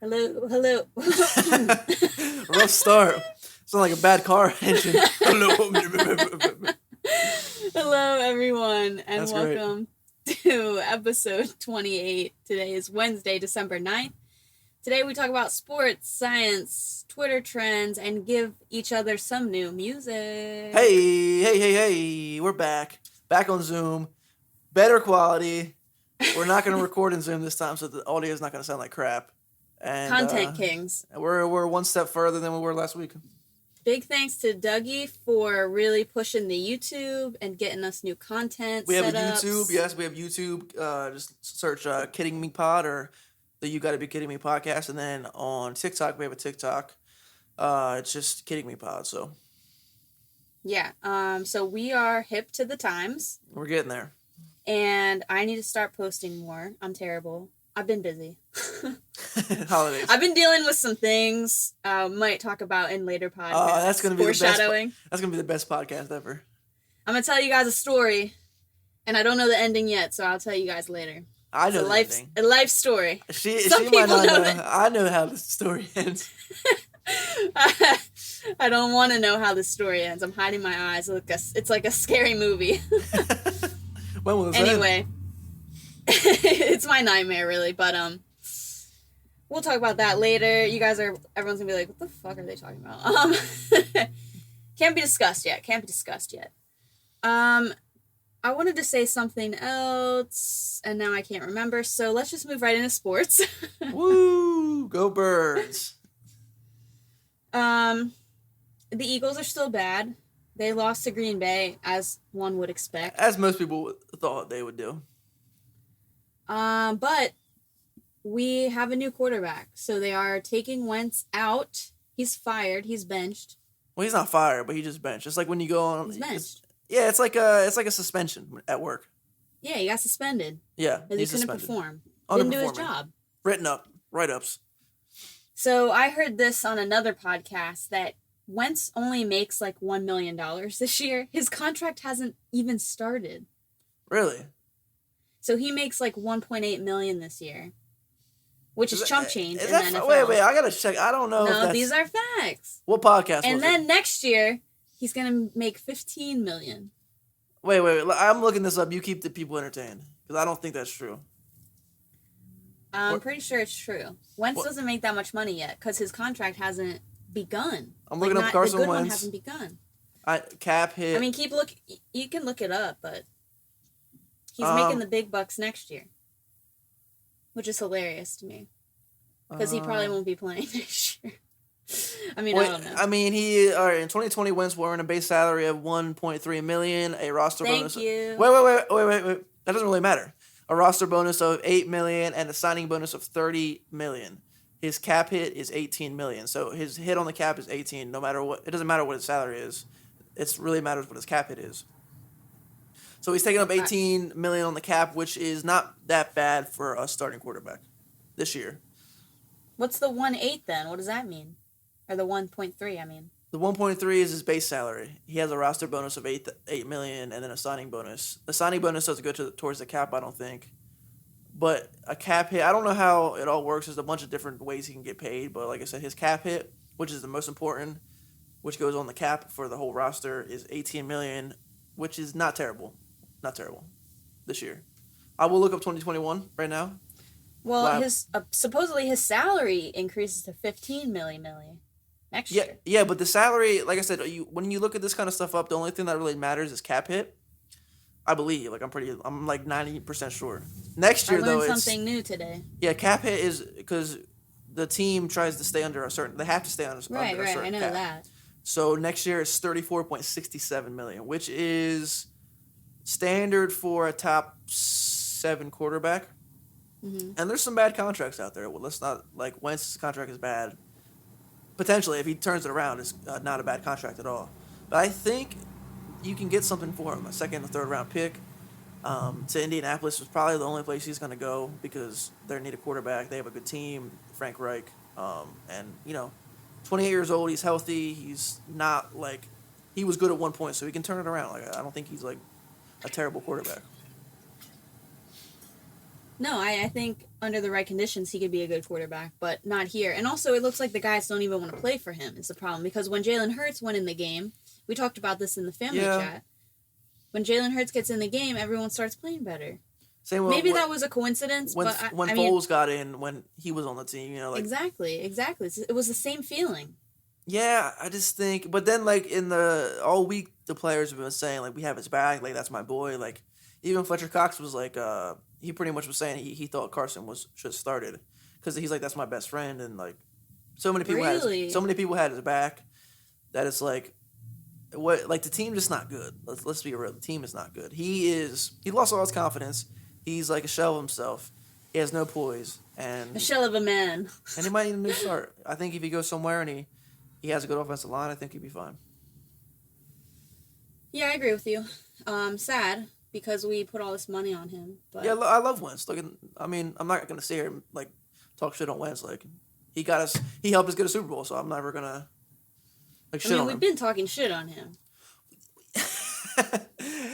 Hello, hello. Rough start. Sound like a bad car engine. Hello, everyone, and That's great. welcome to episode 28. Today is Wednesday, December 9th. Today we talk about sports, science, Twitter trends, and give each other some new music. Hey. We're back. Back on Zoom. Better quality. We're not going to record in Zoom this time, so the audio is not going to sound like crap. And Content kings. We're one step further than we were last week. Big thanks to Dougie for really pushing the YouTube and getting us new content. We have a setups. YouTube. Yes, we have YouTube. Just search Kidding Me Pod or the You Gotta Be Kidding Me podcast. And then on TikTok, we have a TikTok. It's just Kidding Me Pod. So yeah. So we are hip to the times. we're getting there. And I need to start posting more. I'm terrible. I've been busy. Holidays. I've been dealing with some things. Might talk about in later podcasts. Oh, that's gonna be foreshadowing. That's gonna be the best podcast ever. I'm gonna tell you guys a story, and I don't know the ending yet, so I'll tell you guys later. I know It's the ending. a life story. She Some might people not know know. that. I know how the story ends. I don't want to know how the story ends. I'm hiding my eyes. It's like a scary movie. When will this end? Anyway, it's my nightmare, really. But we'll talk about that later. Everyone's gonna be like, "What the fuck are they talking about?" Can't be discussed yet. I wanted to say something else, and now I can't remember. So let's just move right into sports. Woo! Go Birds! The Eagles are still bad. They lost to Green Bay, as one would expect. As most people thought they would do. But we have a new quarterback, so they are taking Wentz out. He's fired. He's benched. Well, he's not fired, but he just benched. It's like when you go on. He's benched. Yeah, it's like a suspension at work. Yeah, he got suspended. Yeah, Because he couldn't perform. Didn't do his job. Write-ups. So I heard this on another podcast that Wentz only makes like $1 million this year. His contract hasn't even started. Really? So he makes like $1.8 million this year, which is chump change in the NFL. Wait, I gotta check. I don't know. No, these are facts. What podcast? And was then it? next year he's gonna make $15 million. Wait. I'm looking this up. You keep the people entertained because I don't think that's true. I'm pretty sure it's true. Wentz doesn't make that much money yet because his contract hasn't begun. I'm looking up Carson the good Wentz. one hasn't begun. Cap hit. I mean, you can look it up, but he's making the big bucks next year, which is hilarious to me because he probably won't be playing next year. I mean, I don't know. I mean, in 2020 Wentz were in a base salary of $1.3 million, a roster bonus. Thank you. Wait. That doesn't really matter. A roster bonus of $8 million and a signing bonus of $30 million. His cap hit is $18 million. So his hit on the cap is 18. No matter what, it doesn't matter what his salary is. It really matters what his cap hit is. So he's taking up $18 million on the cap, which is not that bad for a starting quarterback this year. What's the 1.8 then? What does that mean? Or the 1.3? I mean. The 1.3 is his base salary. He has a roster bonus of $8 million and then a signing bonus. The signing bonus doesn't go towards the cap, I don't think. But a cap hit, I don't know how it all works. There's a bunch of different ways he can get paid. But like I said, his cap hit, which is the most important, which goes on the cap for the whole roster, is $18 million, which is not terrible. Not terrible this year. I will look up 2021 right now. Well, supposedly his salary increases to $15 million next year. Yeah, but the salary, like I said, when you look at this kind of stuff up, the only thing that really matters is cap hit. I believe, I'm like 90% sure. Next year, though, I learned something new today. Yeah, cap hit is because the team tries to stay under a certain. They have to stay under a certain Right. cap. I know that. So next year it's $34.67 million, which is standard for a top 7 quarterback. Mm-hmm. And there's some bad contracts out there. Well, let's not Wentz's contract is bad. Potentially, if he turns it around, it's not a bad contract at all. But I think you can get something for him, a second or third round pick. To Indianapolis was probably the only place he's going to go because they need a quarterback. They have a good team, Frank Reich. And, 28 years old, he's healthy. He's not he was good at one point, so he can turn it around. I don't think he's a terrible quarterback. No, I think under the right conditions, he could be a good quarterback, but not here. And also, it looks like the guys don't even want to play for him is the problem. Because when Jalen Hurts went in the game, we talked about this in the family chat. When Jalen Hurts gets in the game, everyone starts playing better. Same with, maybe that was a coincidence, when Foles got in, when he was on the team, Exactly. It was the same feeling. Yeah, I just think, but then in the all week, the players have been saying we have his back, that's my boy. Even Fletcher Cox was he pretty much was saying he thought Carson should have started because he's that's my best friend, and so many people had his back that it's the team just not good. Let's be real, the team is not good. He lost all his confidence. He's a shell of himself. He has no poise and a shell of a man. And he might need a new start. I think if he goes somewhere and he has a good offensive line, I think he'd be fine. Yeah, I agree with you. Sad because we put all this money on him. But yeah, I love Wentz. I'm not gonna sit here and talk shit on Wentz. He helped us get a Super Bowl, so I'm never gonna shit on him. We've been talking shit on him.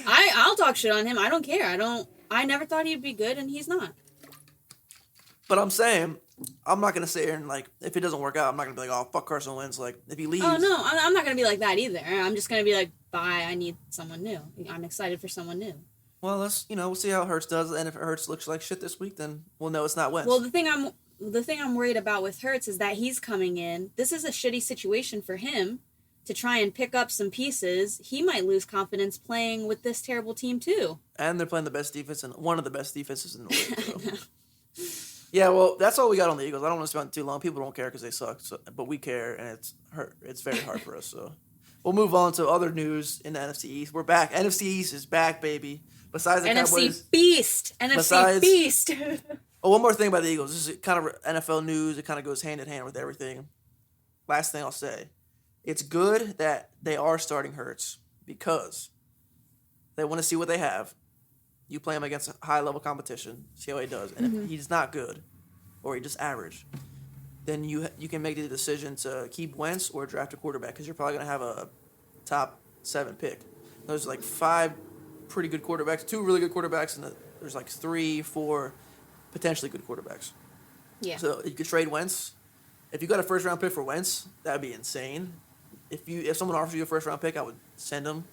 I'll talk shit on him. I don't care. I never thought he'd be good, and he's not. But I'm saying, I'm not gonna sit here and if it doesn't work out, I'm not gonna be oh fuck Carson Wentz. If he leaves. Oh no, I'm not gonna be like that either. I'm just gonna be bye. I need someone new. I'm excited for someone new. Well, we'll see how Hurts does, and if Hurts looks like shit this week, then we'll know it's not Wentz. Well, the thing I'm worried about with Hurts is that he's coming in. This is a shitty situation for him to try and pick up some pieces. He might lose confidence playing with this terrible team too. And they're playing the best defense and one of the best defenses in the league. So. Yeah, well, that's all we got on the Eagles. I don't want to spend too long. People don't care because they suck, but we care, and it's very hard for us. So we'll move on to other news in the NFC East. We're back. NFC East is back, baby. Besides the Cowboys, NFC Beast. Oh, one more thing about the Eagles. This is kind of NFL news. It kind of goes hand in hand with everything. Last thing I'll say. It's good that they are starting Hurts because they want to see what they have. You play him against high-level competition, see how he does. And if he's not good or he's just average, then you can make the decision to keep Wentz or draft a quarterback because you're probably going to have a top 7 pick. There's 5 pretty good quarterbacks, 2 really good quarterbacks, and there's 3, 4 potentially good quarterbacks. Yeah. So you could trade Wentz. If you got a first-round pick for Wentz, that'd be insane. If someone offers you a first-round pick, I would send them.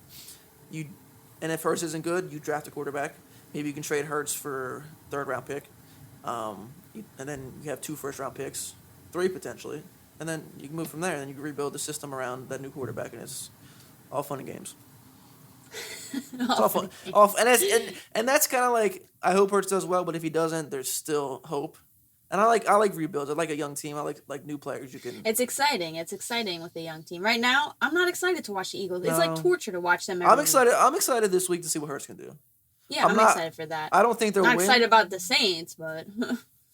And if Hurts isn't good, you draft a quarterback. Maybe you can trade Hurts for third-round pick. And then you have 2 first-round picks, 3 potentially. And then you can move from there, and then you can rebuild the system around that new quarterback, and it's all fun and games. It's all fun. And that's kind of I hope Hurts does well, but if he doesn't, there's still hope. And I like rebuilds. I like a young team. I like new players. You can. It's exciting. It's exciting with a young team. Right now, I'm not excited to watch the Eagles. It's torture to watch them. I'm excited. I'm excited this week to see what Hurts can do. Yeah, I'm excited for that. I don't think they're not excited about the Saints, but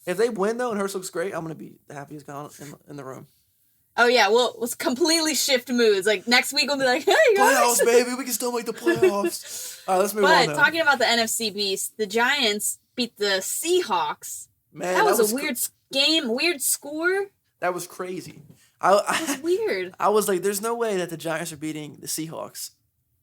if they win though and Hurts looks great, I'm gonna be the happiest guy in the room. Oh yeah, let's completely shift moods. Next week we'll be hey guys, playoffs, baby, we can still make the playoffs. All right, let's move on. But talking about the NFC Beast, the Giants beat the Seahawks. Man, that was a weird game, weird score. That was crazy. It was weird. I was there's no way that the Giants are beating the Seahawks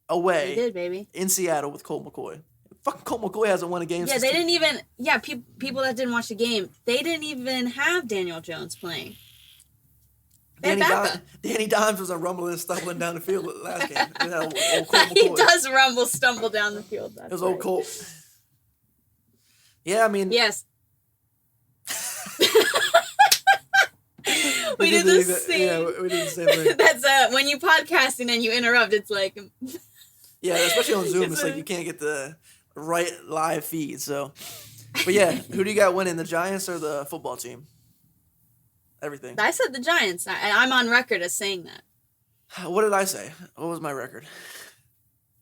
away. They did, baby. In Seattle with Colt McCoy. Fucking Colt McCoy hasn't won a game. Yeah, they didn't even. Yeah, people that didn't watch the game, they didn't even have Daniel Jones playing. Danny Dimes was rumbling and stumbling down the field last game. Old Colt He does stumble down the field. It was old Colt. Yeah, I mean. Yes. we did the same. Yeah, we did the same thing. That's when you podcasting and you interrupt. It's yeah, especially on Zoom, it's you can't get the right live feed. So, but yeah, who do you got winning, the Giants or the football team? Everything. I said the Giants. I'm on record as saying that. What did I say? What was my record?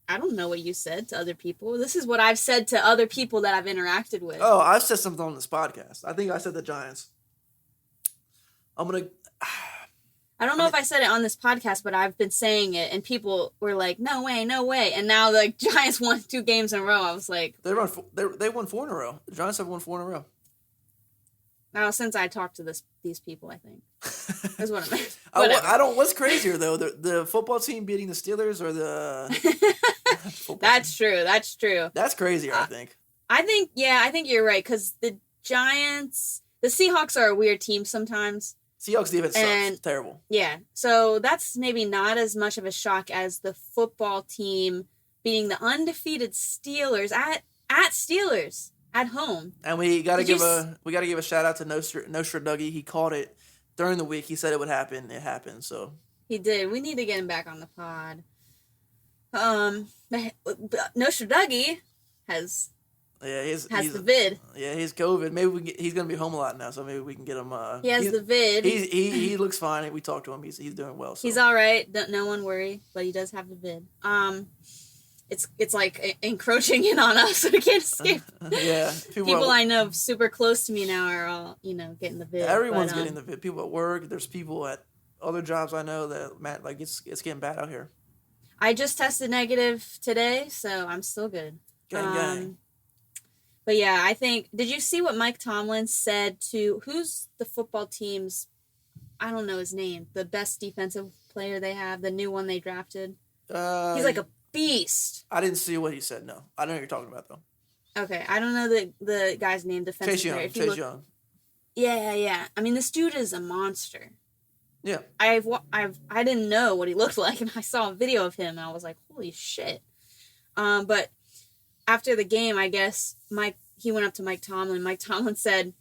I don't know what you said to other people. This is what I've said to other people that I've interacted with. Oh, I've said something on this podcast. I think I said the Giants. I don't know if I said it on this podcast, but I've been saying it, and people were like, "No way, no way!" And now the Giants won 2 games in a row. I was like, they won 4 in a row. The Giants have won 4 in a row. Now, since I talked to these people, I think that's what I meant. I don't. What's crazier though, the football team beating the Steelers or the? That's true. That's true. That's crazier. I think. I think you're right because the Giants. The Seahawks are a weird team sometimes. Seahawks defense sucks. Terrible. Yeah, so that's maybe not as much of a shock as the football team beating the undefeated Steelers at Steelers at home. And we gotta give a shout out to Dougie. He called it during the week. He said it would happen. It happened. So he did. We need to get him back on the pod. Dougie has the vid. Yeah, he's COVID. Maybe he's gonna be home a lot now, so maybe we can get him. He has the vid. He looks fine. We talked to him. He's doing well. So. He's all right. No one worry. But he does have the vid. It's like encroaching in on us. So we can't escape. Yeah, people I know super close to me now are all getting the vid. Everyone's getting the vid. People at work. There's people at other jobs I know that it's getting bad out here. I just tested negative today, so I'm still good. Gang. But yeah, I think, did you see what Mike Tomlin said to, who's the football team's, I don't know his name, the best defensive player they have, the new one they drafted? He's like a beast. I didn't see what he said, no. I know what you're talking about, though. Okay, I don't know the guy's name, defensive player. Chase Young. Yeah. I mean, this dude is a monster. Yeah. I didn't know what he looked like, and I saw a video of him, and I was like, holy shit. But after the game, I guess he went up to Mike Tomlin. Mike Tomlin said,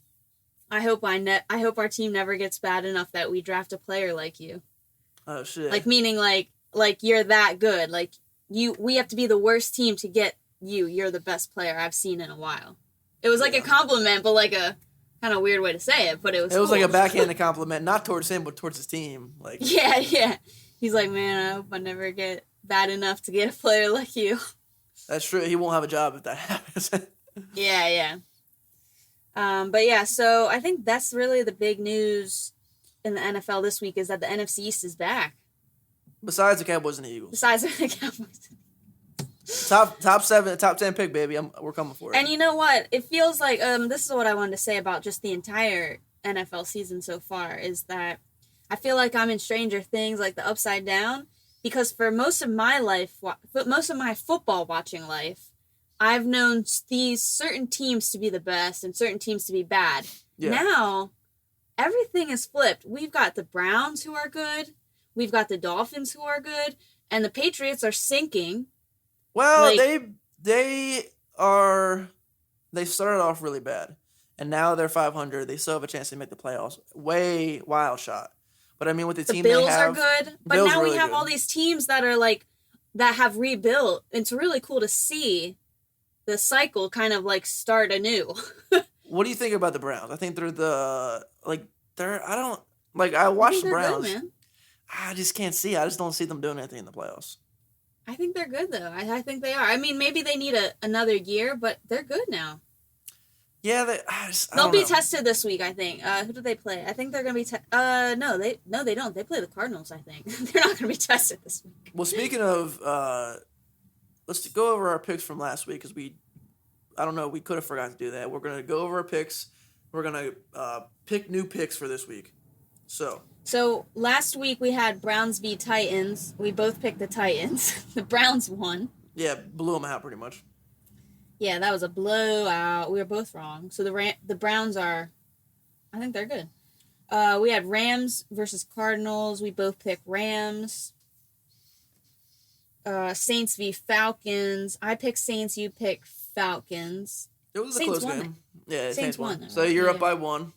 "I hope our team never gets bad enough that we draft a player like you." Oh shit! Like meaning like you're that good. Like we have to be the worst team to get you. You're the best player I've seen in a while. It was like a compliment, but like a kind of weird way to say it. But it was. It was like a backhanded compliment, not towards him, but towards his team. Like yeah. He's like, man, I hope I never get bad enough to get a player like you. That's true. He won't have a job if that happens. Yeah. But yeah, so I think that's really the big news in the NFL this week is that the NFC East is back. Besides the Cowboys and the Eagles. Top 7, top 10 pick, baby. We're coming for it. And you know what? It feels like this is what I wanted to say about just the entire NFL season so far is that I feel like I'm in Stranger Things, like the Upside Down. Because for most of my life, most of my football watching life, I've known these certain teams to be the best and certain teams to be bad. Yeah. Now, everything is flipped. We've got the Browns who are good. We've got the Dolphins who are good. And the Patriots are sinking. Well, they started off really bad. And now they're 500. They still have a chance to make the playoffs. Way wild shot. But I mean, with the team Bills they have, are good, but now we have all these teams that are that have rebuilt. It's really cool to see the cycle kind of start anew. What do you think about the Browns? I think I watched the Browns. Good, man. I just can't see. I just don't see them doing anything in the playoffs. I think they're good though. I think they are. I mean, maybe they need another year, but they're good now. Yeah, they'll be tested this week. I think. Who do they play? I think they're gonna be. No, they don't. They play the Cardinals. I think they're not gonna be tested this week. Well, speaking of, let's go over our picks from last week because we could have forgot to do that. We're gonna go over our picks. We're gonna pick new picks for this week. So last week we had Browns v Titans. We both picked the Titans. The Browns won. Yeah, blew them out pretty much. Yeah, that was a blowout. We were both wrong. So the Browns I think they're good. We had Rams versus Cardinals. We both picked Rams. Saints v Falcons. I picked Saints. You picked Falcons. It was a close game. Yeah, Saints won. So you're up by 1.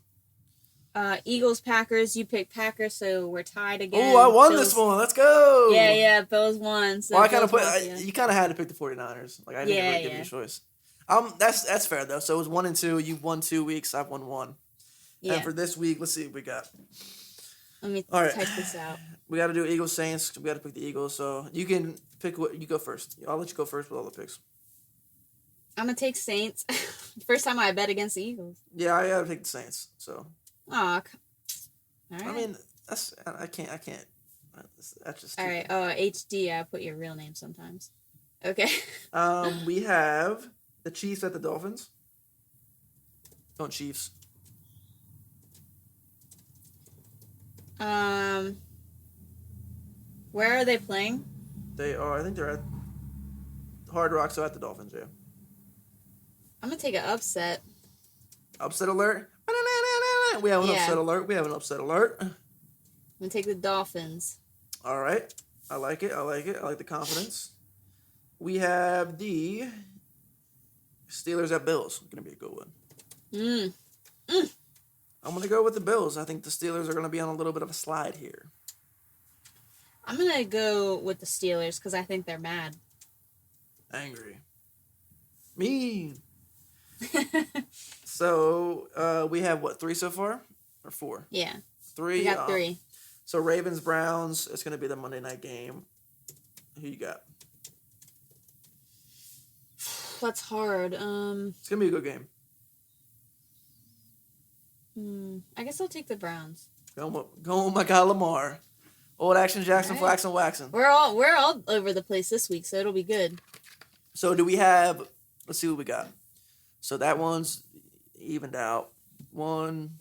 Eagles, Packers. You picked Packers, so we're tied again. Oh, I won this one. Let's go. Yeah. Bills won. So well, I kind of you kind of had to pick the 49ers. I didn't really give you a choice. That's fair though. So it was 1 and 2. You won 2 weeks. I've won 1. Yeah. And for this week, let's see what we got. Let me type this out. We got to do Eagles Saints. We got to pick the Eagles. So you can pick what you go first. I'll let you go first with all the picks. I'm gonna take Saints. First time I bet against the Eagles. Yeah, I gotta pick the Saints. So. All right. I mean, I can't. That's just. All right. Oh, HD. I put your real name sometimes. Okay. We have the Chiefs at the Dolphins. Don't Chiefs. Where are they playing? They are. I think they're at Hard Rock, so at the Dolphins. Yeah. I'm gonna take an upset. Upset alert. We have an upset alert. We have an upset alert. I'm going to take the Dolphins. All right. I like it. I like it. I like the confidence. We have the Steelers at Bills. Going to be a good one. I'm going to go with the Bills. I think the Steelers are going to be on a little bit of a slide here. I'm going to go with the Steelers because I think they're mad. Angry. Mean. So, we have, 3 so far? Or 4? Yeah. 3? We got 3. So, Ravens-Browns, it's going to be the Monday night game. Who you got? That's hard. It's going to be a good game. I guess I'll take the Browns. Go my God, Lamar. Old Action Jackson, right. Flaxen, waxing. We're all over the place this week, so it'll be good. So do we have? Let's see what we got. So that one's evened out. One.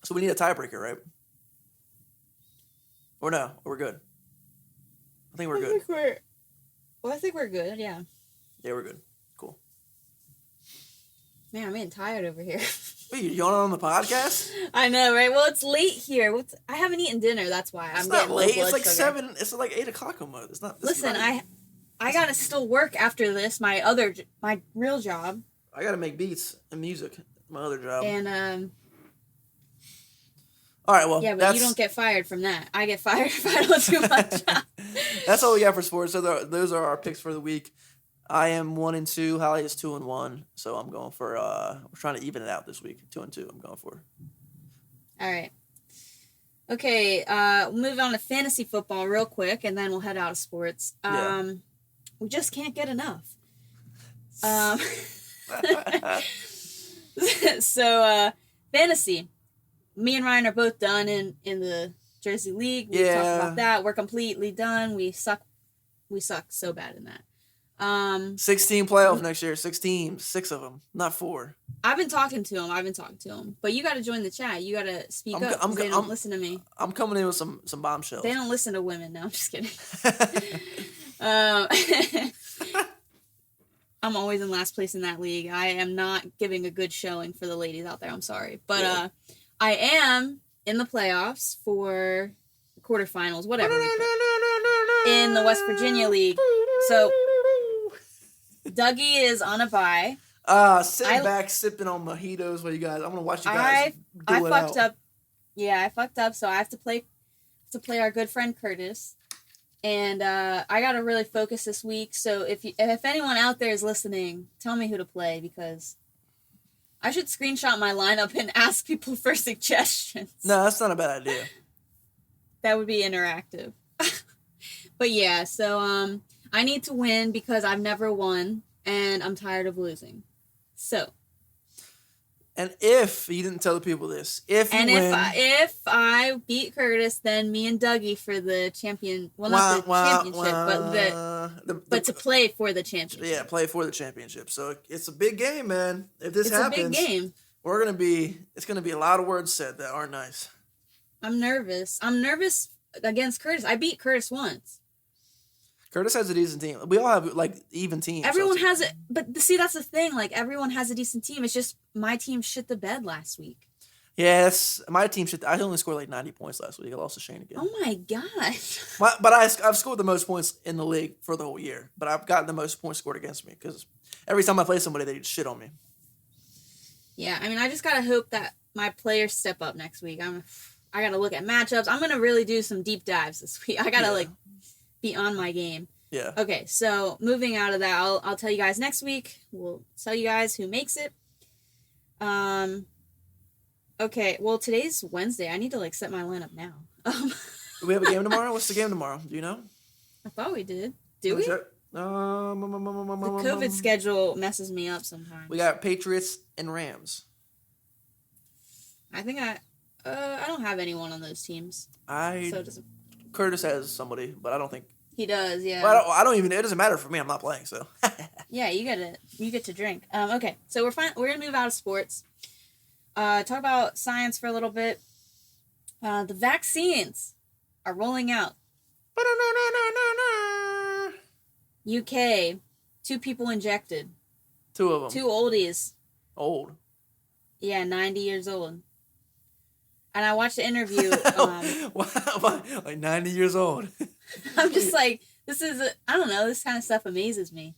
So we need a tiebreaker, right? Or no? Or we're good. I think we're good. I think we're good. Yeah. Yeah, we're good. Cool. Man, I'm getting tired over here. Wait, you yawning on the podcast? I know, right? Well, it's late here. I haven't eaten dinner. That's why I'm getting late. It's like 7. It's like 8 o'clock almost. It's not. Listen, I gotta still work after this. My real job. I gotta make beats and music. My other job. And All right. Well. Yeah, but you don't get fired from that. I get fired if I don't do my job. That's all we got for sports. So those are our picks for the week. I am 1-2. Holly is 2-1. So I'm going for. We're trying to even it out this week. 2-2. I'm going for. All right. Okay. We'll move on to fantasy football real quick, and then we'll head out of sports. We just can't get enough. So fantasy. Me and Ryan are both done in the Jersey League. We talked about that. We're completely done. We suck so bad in that. 16 playoff next year. 6 teams. 6 of them, not 4. I've been talking to him. But you got to join the chat. You got to speak up. They don't listen to me. I'm coming in with some bombshells. They don't listen to women. No, I'm just kidding. I'm always in last place in that league. I am not giving a good showing for the ladies out there. I'm sorry. But I am in the playoffs for the quarterfinals, whatever. In the West Virginia League. So Dougie is on a bye. Sitting back, sipping on mojitos while you guys. I'm gonna watch you guys. I fucked up. Yeah, I fucked up. So I have to play our good friend Curtis, and I gotta really focus this week. So if anyone out there is listening, tell me who to play because I should screenshot my lineup and ask people for suggestions. No, that's not a bad idea. That would be interactive. But yeah, so I need to win because I've never won, and I'm tired of losing. So. And if you didn't tell the people this, if I beat Curtis, then me and Dougie for the champion. Well, not the championship, but to play for the championship. Yeah, play for the championship. So it's a big game, man. If this happens, it's a big game. It's gonna be a lot of words said that aren't nice. I'm nervous. Against Curtis. I beat Curtis once. Curtis has a decent team. We all have, even teams. Everyone has it. But see, that's the thing. Everyone has a decent team. It's just my team shit the bed last week. Yes, my team shit. I only scored 90 points last week. I lost to Shane again. Oh, my God. But I've scored the most points in the league for the whole year. But I've gotten the most points scored against me because every time I play somebody, they shit on me. Yeah, I mean, I just got to hope that my players step up next week. I got to look at matchups. I'm going to really do some deep dives this week. I got to, be on my game. Yeah. Okay, so moving out of that, I'll tell you guys next week. We'll tell you guys who makes it. Okay, well, today's Wednesday. I need to, set my lineup now. Do we have a game tomorrow? What's the game tomorrow? Do you know? I thought we did. Do we? The COVID schedule messes me up sometimes. We got Patriots and Rams. I think I don't have anyone on those teams. Curtis has somebody, but I don't think he does. Yeah. Well, I don't even. It doesn't matter for me. I'm not playing, so. Yeah, you get to drink. Okay, so we're fine. We're gonna move out of sports. Talk about science for a little bit. The vaccines are rolling out. UK, 2 people injected. 2 of them. 2 oldies. Old. Yeah, 90 years old. And I watched the interview. Like 90 years old. I'm just like, I don't know, this kind of stuff amazes me.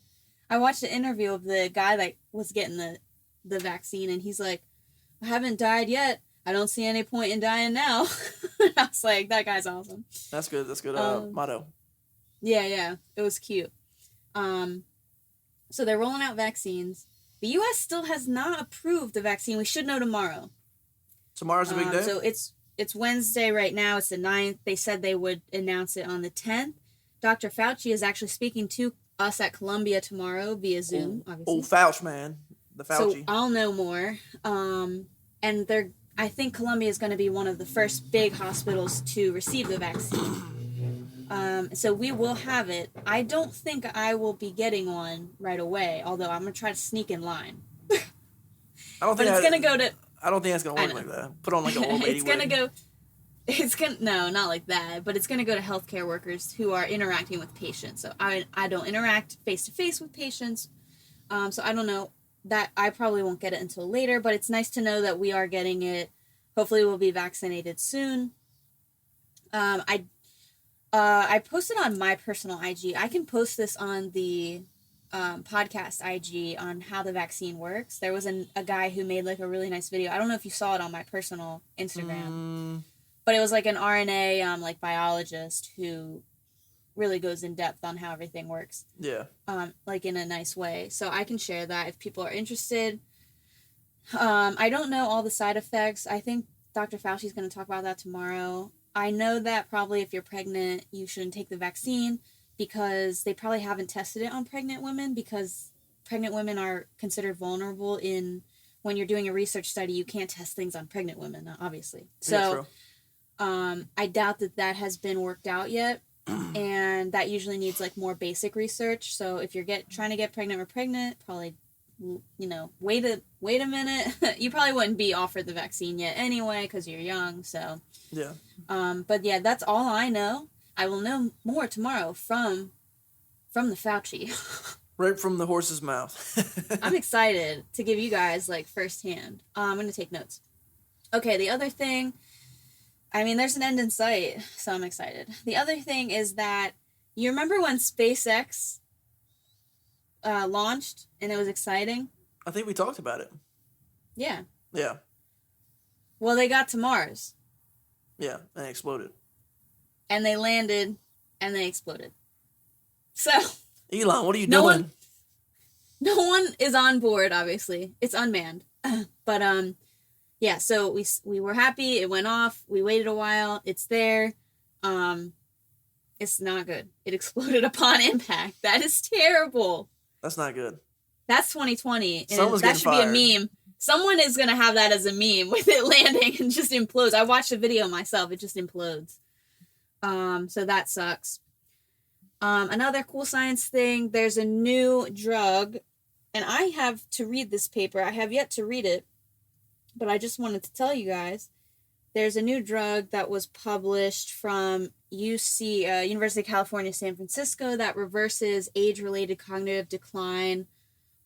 I watched the interview of the guy that was getting the vaccine, and he's like, I haven't died yet. I don't see any point in dying now. I was like, that guy's awesome. That's good. That's good motto. Yeah. It was cute. So they're rolling out vaccines. The U.S. still has not approved the vaccine. We should know tomorrow. Tomorrow's a big day? So it's Wednesday right now. It's the 9th. They said they would announce it on the 10th. Dr. Fauci is actually speaking to us at Columbia tomorrow via Zoom, obviously. Old Fauci, man. The Fauci. So I'll know more. And I think Columbia is going to be one of the first big hospitals to receive the vaccine. So we will have it. I don't think I will be getting one right away, although I'm going to try to sneak in line. I don't think it's going to go to... I don't think that's going to work like that. Put on like an old lady No, not like that, but it's going to go to healthcare workers who are interacting with patients. So I don't interact face-to-face with patients, so I don't know. That I probably won't get it until later, but it's nice to know that we are getting it. Hopefully we'll be vaccinated soon. I posted on my personal IG. I can post this on the podcast IG on how the vaccine works. There was a guy who made like a really nice video. I don't know if you saw it on my personal Instagram, but it was like an RNA like biologist who really goes in depth on how everything works. Yeah. Like in a nice way. So I can share that if people are interested. I don't know all the side effects. I think Dr. Fauci's going to talk about that tomorrow. I know that probably if you're pregnant, you shouldn't take the vaccine because they probably haven't tested it on pregnant women because pregnant women are considered vulnerable when you're doing a research study, you can't test things on pregnant women, obviously. So I doubt that has been worked out yet. And that usually needs like more basic research. So if you're trying to get pregnant or pregnant, probably, wait a minute. You probably wouldn't be offered the vaccine yet anyway because you're young. So yeah. But yeah, that's all I know. I will know more tomorrow from the Fauci. Right from the horse's mouth. I'm excited to give you guys like firsthand. I'm gonna take notes. Okay, the other thing. I mean, there's an end in sight, so I'm excited. The other thing is that, you remember when SpaceX launched and it was exciting? I think we talked about it. Yeah. Yeah. Well, they got to Mars. Yeah, and it exploded. And they landed, and they exploded. So... Elon, what are you doing? No one is on board, obviously. It's unmanned. But, yeah, so we were happy. It went off. We waited a while. It's there. It's not good. It exploded upon impact. That is terrible. That's not good. That's 2020. Someone's that should fired. Be a meme. Someone is going to have that as a meme with it landing and just implodes. I watched the video myself. It just implodes. So that sucks. Another cool science thing. There's a new drug. And I have to read this paper. I have yet to read it. But I just wanted to tell you guys, there's a new drug that was published from University of California, San Francisco, that reverses age-related cognitive decline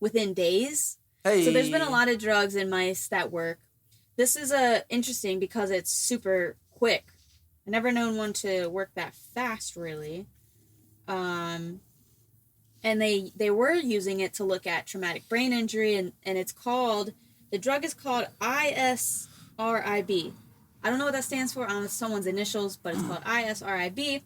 within days. Hey. So there's been a lot of drugs in mice that work. This is interesting because it's super quick. I never known one to work that fast, really. And they were using it to look at traumatic brain injury, and it's called... The drug is called ISRIB. I don't know what that stands for. I don't know someone's initials, but it's called ISRIB.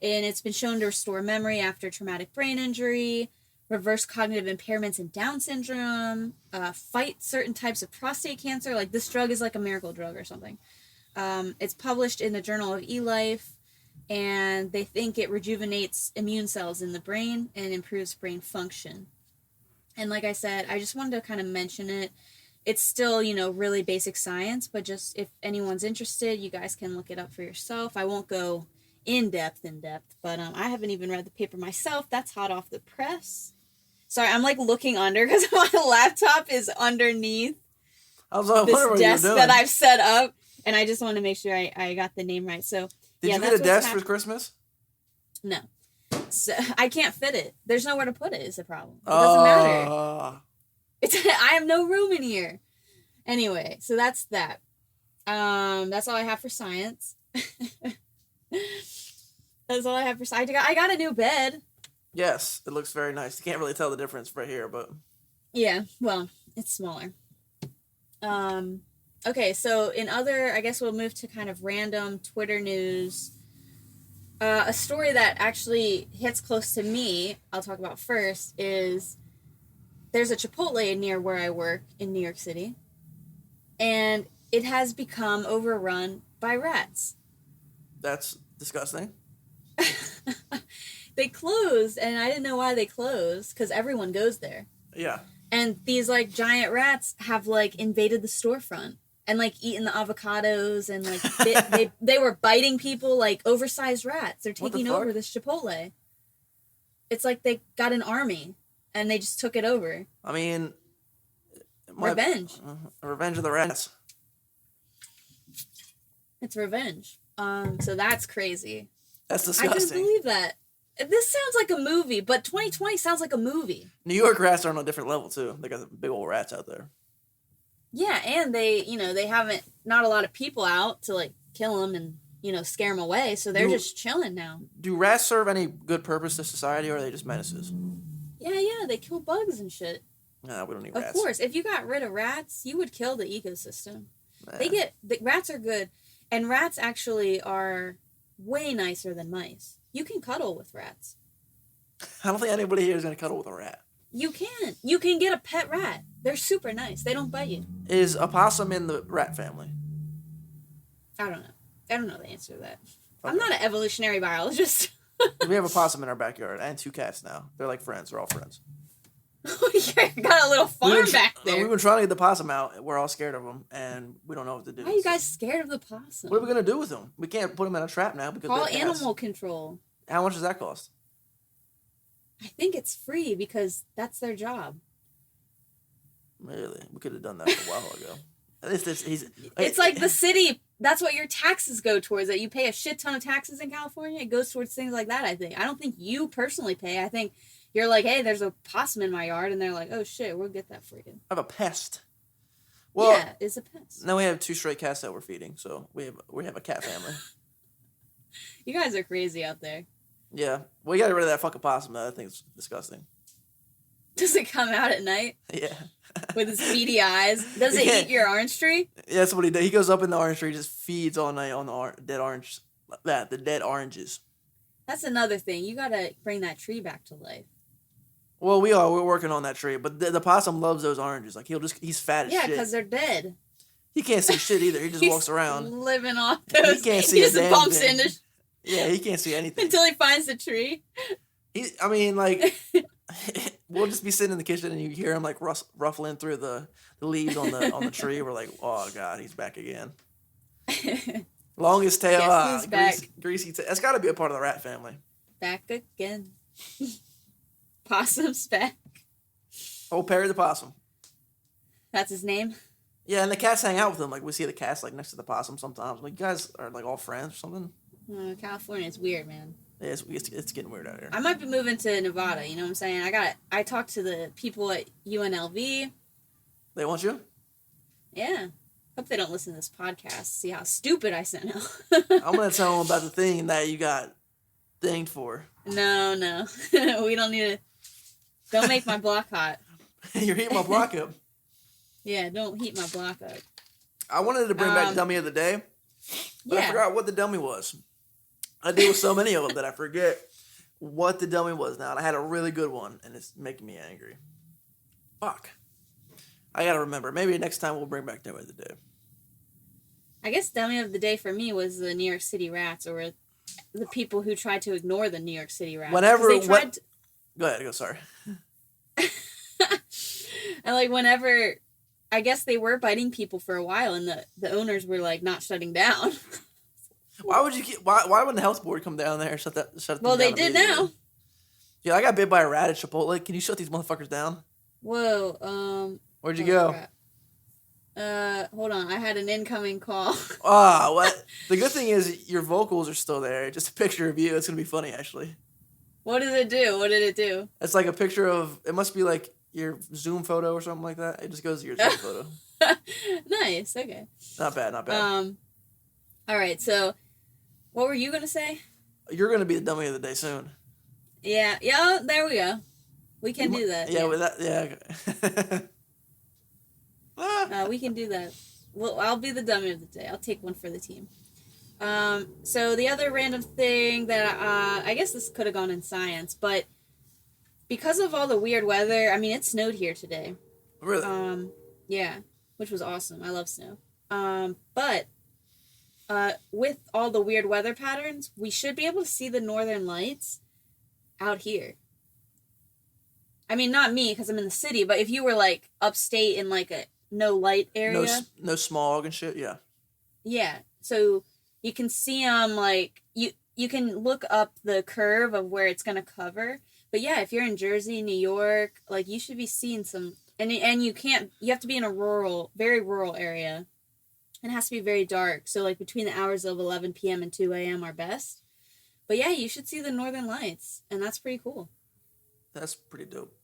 And it's been shown to restore memory after traumatic brain injury, reverse cognitive impairments in Down syndrome, fight certain types of prostate cancer. Like, this drug is like a miracle drug or something. It's published in the Journal of eLife, and they think it rejuvenates immune cells in the brain and improves brain function. And like I said, I just wanted to kind of mention it. It's still, really basic science, but just if anyone's interested, you guys can look it up for yourself. I won't go in depth, but I haven't even read the paper myself. That's hot off the press. Sorry, I'm like looking under because my laptop is underneath this desk that I've set up, and I just want to make sure I got the name right. So, Did you get a desk for Christmas? No. So, I can't fit it. There's nowhere to put it is the problem. It doesn't matter. I have no room in here. Anyway, so that's that. That's all I have for science. That's all I have for science. I got a new bed. Yes, it looks very nice. You can't really tell the difference right here, but... Yeah, well, it's smaller. Okay, so in other, I guess we'll move to kind of random Twitter news. A story that actually hits close to me, I'll talk about first, is there's a Chipotle near where I work in New York City, and it has become overrun by rats. That's disgusting. They closed, and I didn't know why they closed, because everyone goes there. Yeah. And these, like, giant rats have, like, invaded the storefront and, like, eaten the avocados and, like, they were biting people like oversized rats. They're taking over this Chipotle. It's like they got an army and they just took it over. I mean... Revenge. Revenge of the rats. It's revenge. So that's crazy. That's disgusting. I couldn't believe that. This sounds like a movie, but 2020 sounds like a movie. New York rats are on a different level, too. They got big old rats out there. Yeah, and they haven't, not a lot of people out to, like, kill them and, scare them away, so they're just chilling now. Do rats serve any good purpose to society, or are they just menaces? Yeah, they kill bugs and shit. Nah, we don't need rats. Of course, if you got rid of rats, you would kill the ecosystem. Rats are good, and rats actually are way nicer than mice. You can cuddle with rats. I don't think anybody here is going to cuddle with a rat. You can. You can get a pet rat. They're super nice. They don't bite you. Is a possum in the rat family? I don't know the answer to that. Okay. I'm not an evolutionary biologist. We have a possum in our backyard and 2 cats now. They're like friends. They're all friends. Yeah, got a little farm back there. We've been trying to get the possum out. We're all scared of them, and we don't know what to do. Why are you guys scared of the possum? What are we going to do with them? We can't put them in a trap now because call animal control. How much does that cost? I think it's free because that's their job. Really? We could have done that a while ago. It's like the city. That's what your taxes go towards. That you pay a shit ton of taxes in California. It goes towards things like that, I think. I don't think you personally pay. I think you're like, hey, there's a possum in my yard. And they're like, oh, shit, we'll get that for you. I have a pest. Well, yeah, it's a pest. Now we have 2 stray cats that we're feeding. So we have a cat family. You guys are crazy out there. Yeah. We got rid of that fucking possum, though. I think it's disgusting. Does it come out at night? Yeah. With his beady eyes? Does it eat your orange tree? Yeah, that's what he does. He goes up in the orange tree, just feeds all night on the dead oranges. That's another thing. You gotta bring that tree back to life. Well, we're working on that tree, but the possum loves those oranges. Like he's fat as shit. Yeah, because they're dead. He can't see shit either. He just walks around living off those. He can't see. He just bumps thing. into. Yeah, he can't see anything until he finds the tree. We'll just be sitting in the kitchen and you hear him like ruffling through the leaves on the tree. We're like, oh god, he's back again. Longest tail, yes, he's back. Greasy tail. That's got to be a part of the rat family. Back again. Possum's back. Oh, Perry the possum. That's his name? Yeah, and the cats hang out with him. Like, we see the cats, like, next to the possum sometimes. Like, you guys are, like, all friends or something? California, it's weird, man. Yeah, it's getting weird out here. I might be moving to Nevada, you know what I'm saying? I talked to the people at UNLV. They want you? Yeah. Hope they don't listen to this podcast. See how stupid I sound now. I'm going to tell them about the thing that you got dinged for. No. We don't need to. Don't make my block hot. You're heating my block up. Yeah, don't heat my block up. I wanted to bring back Dummy of the Day, but I forgot what the dummy was. I deal with so many of them that I forget what the dummy was now. And I had a really good one, and it's making me angry. Fuck. I gotta remember. Maybe next time we'll bring back Dummy of the Day. I guess Dummy of the Day for me was the New York City rats, or the people who tried to ignore the New York City rats. Go ahead. Sorry. And like whenever, I guess they were biting people for a while, and the owners were like not shutting down. Why wouldn't the health board come down there and shut them well, down? They did now. Yeah, I got bit by a rat at Chipotle. Can you shut these motherfuckers down? Whoa. Where'd you go? Crap. Hold on. I had an incoming call. What? The good thing is your vocals are still there. Just a picture of you. It's gonna be funny, actually. What did it do? What did it do? It's like a picture of. It must be like your Zoom photo or something like that. It just goes to your Zoom photo. Nice. Okay. Not bad. All right. So, what were you gonna say? You're going to be the dummy of the day soon. Yeah. Yeah. There we go. We can do that. Yeah. With that. Yeah. We can do that. Well, I'll be the dummy of the day. I'll take one for the team. So the other random thing that I guess this could have gone in science, but because of all the weird weather, I mean, it snowed here today. Really? Yeah, which was awesome. I love snow. But with all the weird weather patterns, we should be able to see the northern lights out here. I mean, not me because I'm in the city, but if you were like upstate in like a no light area, no smog and shit. Yeah. Yeah, so you can see them like you can look up the curve of where it's gonna cover. But yeah, if you're in Jersey, New York, like you should be seeing some, and you have to be in a very rural area. It has to be very dark. So like between the hours of 11 p.m. and 2 a.m. are best. But yeah, you should see the northern lights, and that's pretty cool. That's pretty dope.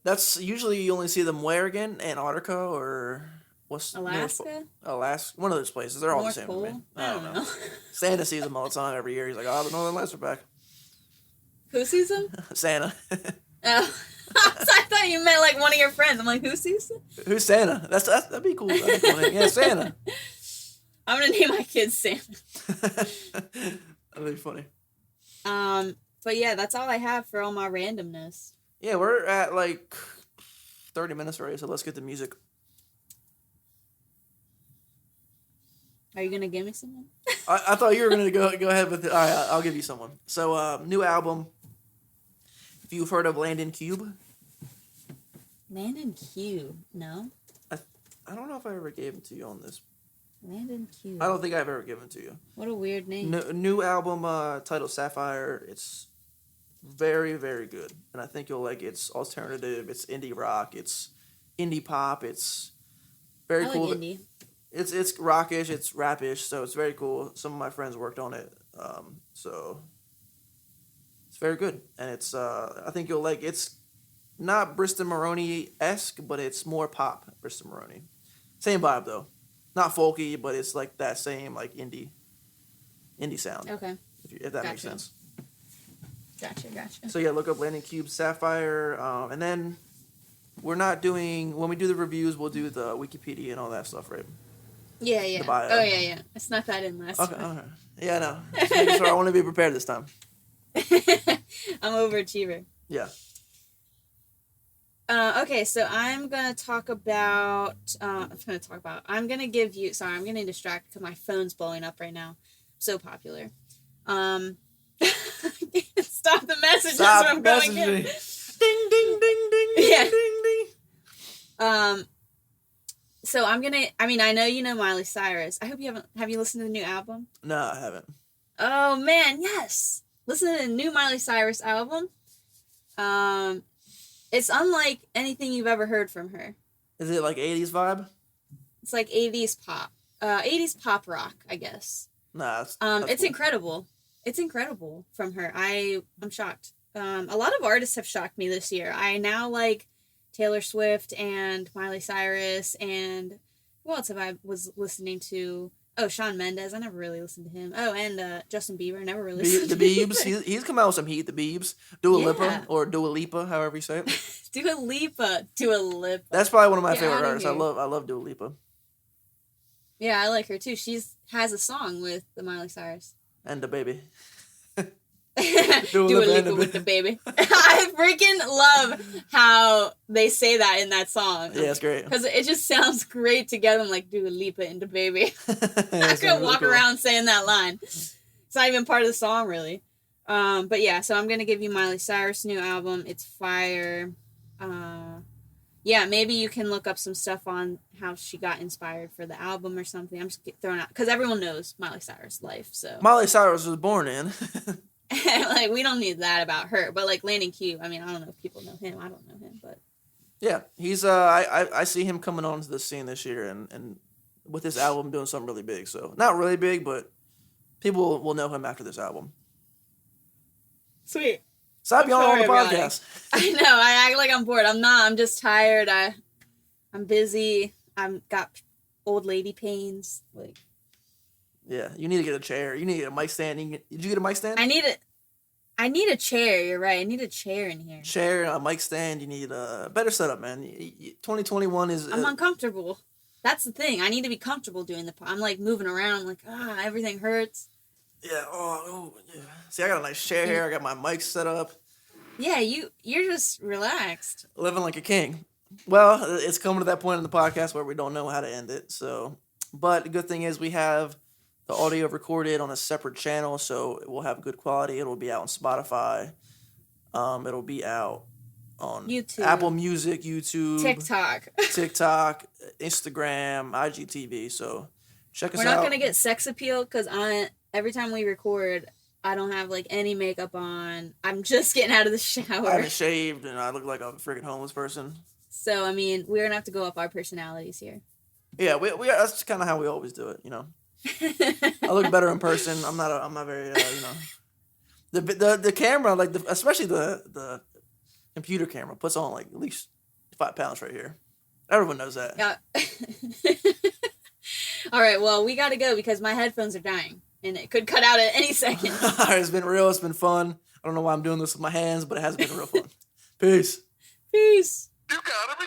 That's usually you only see them where again? Antarctica or what's Alaska? Alaska, one of those places. They're all North the same Pole? to me. I don't know. Santa sees them all the time every year. He's like, "Oh, the northern lights are back." Who sees them? Santa. Oh, I thought you meant like one of your friends. I'm like, who sees them? Who's Santa? That'd be cool. That'd be funny. Yeah, Santa. I'm gonna name my kid Santa. That'd be funny. But yeah, that's all I have for all my randomness. Yeah, we're at like 30 minutes already, so let's get the music. Are you gonna give me someone? I thought you were gonna go ahead with it. All right, I'll give you someone. So, new album. If you've heard of Landon Cube. Landon Cube, no. I don't know if I ever gave it to you on this. Landon Cube. I don't think I've ever given it to you. What a weird name. New album titled Sapphire. It's very, very good. And I think you'll like it. It's alternative. It's indie rock. It's indie pop. It's very cool. Like indie. It's rockish. It's rapish. So it's very cool. Some of my friends worked on it. So it's very good. And it's I think you'll like it's not Bristol Maroney-esque, but it's more pop Bristol Maroney. Same vibe though. Not folky, but it's like that same like indie sound. Okay. If that makes sense. Gotcha. So yeah, look up Landon Cube Sapphire, and then we're not doing when we do the reviews, we'll do the Wikipedia and all that stuff, right? Yeah. The bio. Oh yeah. I snuck that in last time. Okay. Yeah, no. Just making sure I want to be prepared this time. I'm overachiever. Yeah. Okay, so I'm gonna talk about. I'm gonna give you. Sorry, I'm getting distracted because my phone's blowing up right now. So popular. Stop the messages from going in. Ding ding ding ding Yeah. ding ding. So I'm gonna. I mean, I know you know Miley Cyrus. I hope you haven't. Have you listened to the new album? No, I haven't. Oh man, yes. Listen to the new Miley Cyrus album. It's unlike anything you've ever heard from her. Is it like 80s vibe? It's like 80s pop. 80s pop rock, I guess. Nah, it's cool. incredible. It's incredible from her. I'm shocked. A lot of artists have shocked me this year. I now like Taylor Swift and Miley Cyrus and who else have I was listening to? Oh, Shawn Mendes. I never really listened to him. Oh, and Justin Bieber. Never really listened to him. The Biebs. He's come out with some heat. The Biebs. Dua Lipa, however you say it. Dua Lipa. That's probably one of my favorite artists. Here. I love Dua Lipa. Yeah, I like her too. Has a song with the Miley Cyrus. And the baby. Dua Lipa with the baby. I freaking love how they say that in that song. Yeah, it's great. Because it just sounds great together. I'm like, Dua Lipa and the baby. I could walk around saying that line. It's not even part of the song, really. But yeah, so I'm going to give you Miley Cyrus' new album. It's fire. Yeah, maybe you can look up some stuff on how she got inspired for the album or something. I'm just throwing out, because everyone knows Miley Cyrus' life, so. Miley Cyrus was born in. Like, we don't need that about her, but like Landon Cube, I mean, I don't know if people know him. I don't know him, but. Yeah, he's, I see him coming onto the scene this year and with this album doing something really big, so. Not really big, but people will know him after this album. Sweet. Stop yawning on the podcast. I know. I act like I'm bored. I'm not. I'm just tired. I'm busy. I'm got old lady pains. Like, Yeah, you need to get a chair. You need to get a mic stand. Did you get a mic stand? I need a chair. You're right. I need a chair in here. Chair, a mic stand. You need a better setup, man. 2021 is. I'm uncomfortable. That's the thing. I need to be comfortable doing I'm like moving around. Like everything hurts. Yeah. Oh, yeah. See, I got a nice chair here. I got my mic set up. Yeah, you're just relaxed. Living like a king. Well, it's coming to that point in the podcast where we don't know how to end it. So, but the good thing is we have the audio recorded on a separate channel, so it will have good quality. It'll be out on Spotify. It'll be out on YouTube, Apple Music, YouTube, TikTok, Instagram, IGTV. So check us out. We're not gonna get sex appeal because every time we record, I don't have like any makeup on. I'm just getting out of the shower. I haven't shaved and I look like a freaking homeless person. So I mean, we're gonna have to go up our personalities here. Yeah, we that's kind of how we always do it, you know. I look better in person. I'm not very you know. The camera, like especially the computer camera, puts on like at least 5 pounds right here. Everyone knows that. Yeah. All right, well, we gotta go because my headphones are dying and it could cut out at any second. All right, it's been real. It's been fun. I don't know why I'm doing this with my hands, but it has been real fun. Peace. Peace. You gotta be